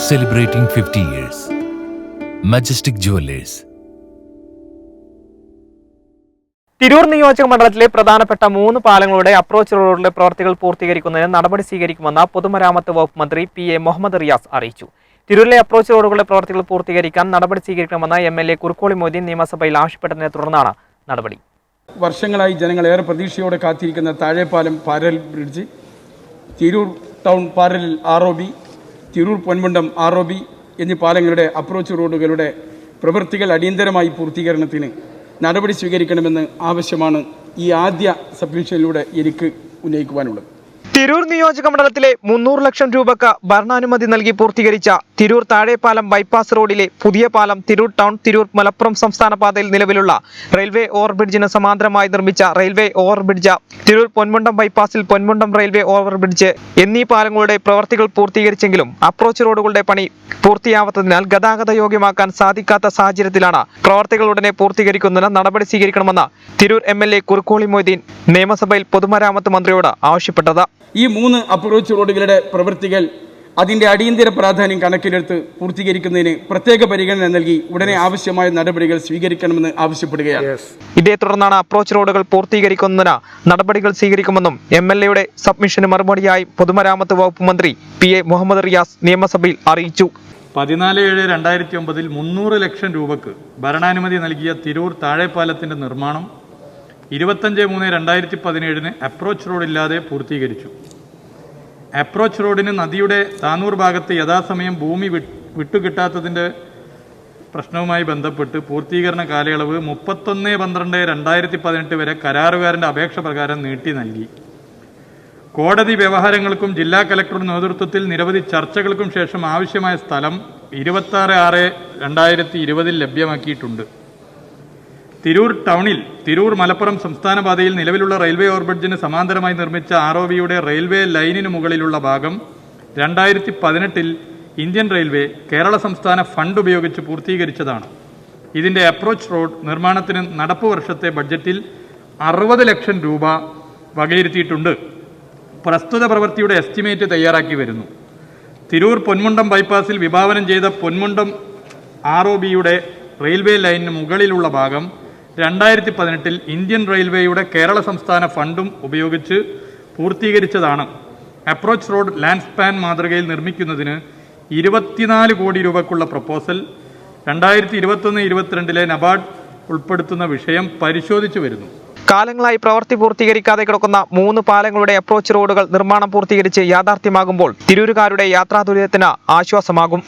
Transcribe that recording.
Celebrating 50 years. Majestic Jewelers. Tirur നിയോജക മണ്ഡലത്തിലെ പ്രധാനപ്പെട്ട 3 പാലങ്ങളുടെ അപ്രോച്ച് റോഡുകളുടെ പ്രവർത്തികൾ പൂർത്തീകരിക്കുന്നതിന് നടപടി സ്വീകരിക്കുമെന്ന് പൊതുമരാമത്ത് വകുപ്പ് മന്ത്രി പി.എ. മുഹമ്മദ് റിയാസ് അറിയിച്ചു. തിരൂരിലെ അപ്രോച്ച് റോഡുകളുടെ പ്രവർത്തികൾ പൂർത്തീകരിക്കാൻ നടപടി സ്വീകരിക്കണമെന്ന് എം.എൽ.എ. കുറുക്കോളി മൊയ്തീൻ നിയമസഭയിൽ ആവശ്യപ്പെട്ടതിനെ തുടർന്നാണ് നടപടി. വർഷങ്ങളായി ജനങ്ങൾ ഏറെ പ്രതീക്ഷയോടെ കാത്തിരിക്കുന്ന Thazhepalam parallel bridge, Tirur town parallel ROB, Tirur Ponmundam ROB എന്നീ പാലങ്ങളുടെ അപ്രോച്ച് റോഡുകളുടെ പ്രവൃത്തികൾ അടിയന്തരമായി പൂർത്തീകരണത്തിന് നടപടി സ്വീകരിക്കണമെന്ന് ആവശ്യമാണ് ഈ ആദ്യ സബ്മിഷനിലൂടെ എനിക്ക് ഉന്നയിക്കുവാനുള്ളത്. തിരൂർ നിയോജക മണ്ഡലത്തിലെ 300 ലക്ഷം രൂപക്ക് ഭരണാനുമതി നൽകി പൂർത്തീകരിച്ച തിരൂർ താഴെപ്പാലം ബൈപ്പാസ് റോഡിലെ പുതിയ പാലം, തിരൂർ ടൗൺ തിരൂർ മലപ്പുറം സംസ്ഥാന പാതയിൽ നിലവിലുള്ള റെയിൽവേ ഓവർബ്രിഡ്ജിന് സമാന്തരമായി നിർമ്മിച്ച റെയിൽവേ ഓവർബ്രിഡ്ജ്, തിരൂർ പൊന്മുണ്ടം ബൈപ്പാസിൽ പൊന്മുണ്ടം റെയിൽവേ ഓവർബ്രിഡ്ജ് എന്നീ പാലങ്ങളുടെ പ്രവർത്തികൾ പൂർത്തീകരിച്ചെങ്കിലും അപ്രോച്ച് റോഡുകളുടെ പണി പൂർത്തിയാവാത്തതിനാൽ ഗതാഗത യോഗ്യമാക്കാൻ സാധിക്കാത്ത സാഹചര്യത്തിലാണ് പ്രവർത്തികൾ ഉടനെ പൂർത്തീകരിക്കുന്നതിന് നടപടി സ്വീകരിക്കണമെന്ന് തിരൂർ എം.എൽ.എ. കുറുക്കോളി മൊയ്തീൻ നിയമസഭയിൽ പൊതുമരാമത്ത് മന്ത്രിയോട് ആവശ്യപ്പെട്ടത്. ഈ 3 അപ്രോച്ച് റോഡുകളുടെ പ്രവൃത്തികൾ അതിന്റെ അടിയന്തര പ്രാധാന്യം കണക്കിലെടുത്ത് പൂർത്തീകരിക്കുന്നതിന് പ്രത്യേക പരിഗണന നൽകി ഉടനെ ആവശ്യമായ നടപടികൾ സ്വീകരിക്കണമെന്ന് ആവശ്യപ്പെടുകയാണ്. ഇതേ തുടർന്നാണ് അപ്രോച്ച് റോഡുകൾ പൂർത്തീകരിക്കുന്നതിന് നടപടികൾ സ്വീകരിക്കുമെന്നും എം.എൽ.എയുടെ സബ്മിഷന് മറുപടിയായി പൊതുമരാമത്ത് വകുപ്പ് മന്ത്രി പി.എ. മുഹമ്മദ് റിയാസ് നിയമസഭയിൽ അറിയിച്ചു. 14/7/2009 300 ലക്ഷം രൂപക്ക് ഭരണാനുമതി നൽകിയ തിരൂർ താഴെപ്പാലത്തിന്റെ നിർമ്മാണം 25/3/2017 അപ്രോച്ച് റോഡില്ലാതെ പൂർത്തീകരിച്ചു. അപ്രോച്ച് റോഡിന് നദിയുടെ താനൂർ ഭാഗത്ത് യഥാസമയം ഭൂമി വിട്ടുകിട്ടാത്തതിൻ്റെ പ്രശ്നവുമായി ബന്ധപ്പെട്ട് പൂർത്തീകരണ കാലയളവ് 31/12/2018 വരെ കരാറുകാരൻ്റെ അപേക്ഷ പ്രകാരം നീട്ടി നൽകി. കോടതി വ്യവഹാരങ്ങൾക്കും ജില്ലാ കലക്ടറുടെ നേതൃത്വത്തിൽ നിരവധി ചർച്ചകൾക്കും ശേഷം ആവശ്യമായ സ്ഥലം 26/6/2020 ലഭ്യമാക്കിയിട്ടുണ്ട്. തിരൂർ ടൗണിൽ തിരൂർ മലപ്പുറം സംസ്ഥാന പാതയിൽ നിലവിലുള്ള റെയിൽവേ ഓവർബ്രിഡ്ജിന് സമാന്തരമായി നിർമ്മിച്ച ROBയുടെ റെയിൽവേ ലൈനിനു മുകളിലുള്ള ഭാഗം 2018 ഇന്ത്യൻ റെയിൽവേ കേരള സംസ്ഥാന ഫണ്ട് ഉപയോഗിച്ച് പൂർത്തീകരിച്ചതാണ്. ഇതിൻ്റെ അപ്രോച്ച് റോഡ് നിർമ്മാണത്തിന് നടപ്പ് വർഷത്തെ ബഡ്ജറ്റിൽ 60 ലക്ഷം രൂപ വകയിരുത്തിയിട്ടുണ്ട്. പ്രസ്തുത പ്രവൃത്തിയുടെ എസ്റ്റിമേറ്റ് തയ്യാറാക്കി വരുന്നു. തിരൂർ പൊന്മുണ്ടം ബൈപ്പാസിൽ വിഭാവനം ചെയ്ത പൊന്മുണ്ടം ROBയുടെ റെയിൽവേ ലൈനിന് മുകളിലുള്ള ഭാഗം 2018 ഇന്ത്യൻ റെയിൽവേയുടെ കേരള സംസ്ഥാന ഫണ്ടും ഉപയോഗിച്ച് പൂർത്തീകരിച്ചതാണ്. അപ്രോച്ച് റോഡ് ലാൻഡ് സ്പാൻ മാതൃകയിൽ നിർമ്മിക്കുന്നതിന് 24 കോടി രൂപക്കുള്ള പ്രപ്പോസൽ 2021-22 നബാർഡ് ഉൾപ്പെടുത്തുന്ന വിഷയം പരിശോധിച്ചു വരുന്നു. കാലങ്ങളായി പ്രവൃത്തി പൂർത്തീകരിക്കാതെ കിടക്കുന്ന 3 പാലങ്ങളുടെ അപ്രോച്ച് റോഡുകൾ നിർമ്മാണം പൂർത്തീകരിച്ച് യാഥാർത്ഥ്യമാകുമ്പോൾ തിരൂരുകാരുടെ യാത്രാദുരിതത്തിന് ആശ്വാസമാകും.